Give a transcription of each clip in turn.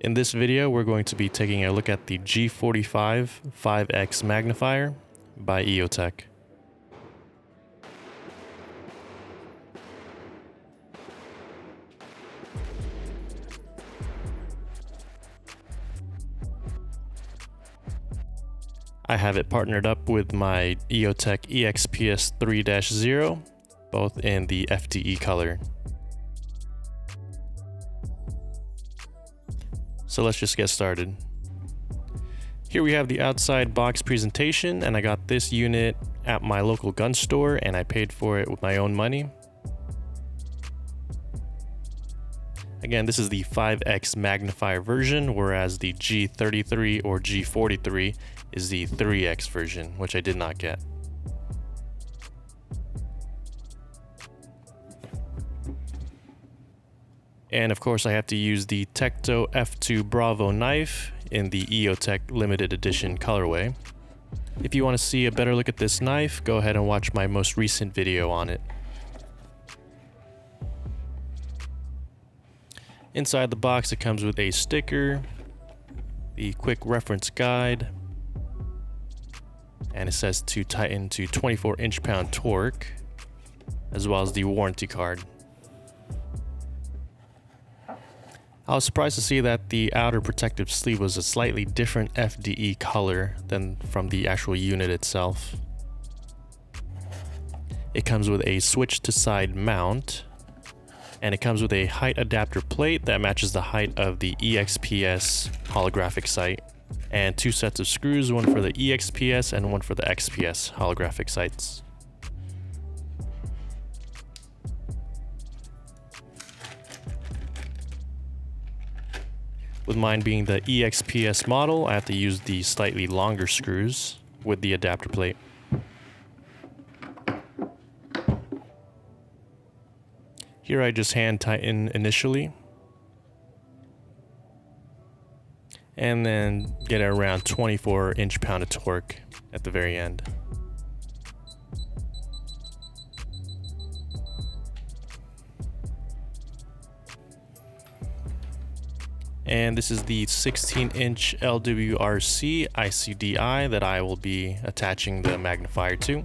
In this video, we're going to be taking a look at the G45 5X Magnifier by EOTECH. I have it partnered up with my EOTECH EXPS 3-0, both in the FDE color. So let's just get started. Here we have the outside box presentation, and I got this unit at my local gun store and I paid for it with my own money. Again, this is the 5X Magnifier version, whereas the G33 or G43 is the 3X version, which I did not get. And of course I have to use the Tecto F2 Bravo knife in the EOTECH limited edition colorway. If you want to see a better look at this knife, go ahead and watch my most recent video on it. Inside the box it comes with a sticker, the quick reference guide, and it says to tighten to 24 inch-pound torque, as well as the warranty card. I was surprised to see that the outer protective sleeve was a slightly different FDE color than from the actual unit itself. It comes with a switch to side mount, and it comes with a height adapter plate that matches the height of the EXPS holographic sight, and two sets of screws, one for the EXPS and one for the XPS holographic sights. With mine being the EXPS model, I have to use the slightly longer screws with the adapter plate. Here I just hand tighten initially, and then get around 24 inch-pound of torque at the very end. And this is the 16-inch LWRC ICDI that I will be attaching the magnifier to.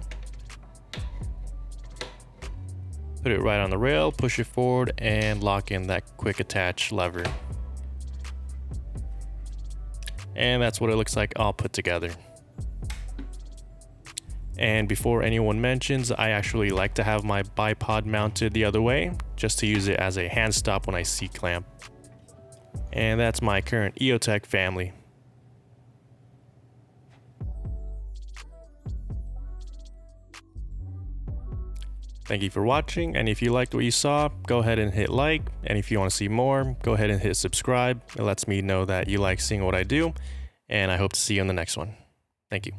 Put it right on the rail, push it forward, and lock in that quick attach lever. And that's what it looks like all put together. And before anyone mentions, I actually like to have my bipod mounted the other way, just to use it as a hand stop when I C-clamp. And that's my current EOTECH family. Thank you for watching, and if you liked what you saw, go ahead and hit like, and if you want to see more, go ahead and hit subscribe. It lets me know that you like seeing what I do, and I hope to see you in the next one. Thank you.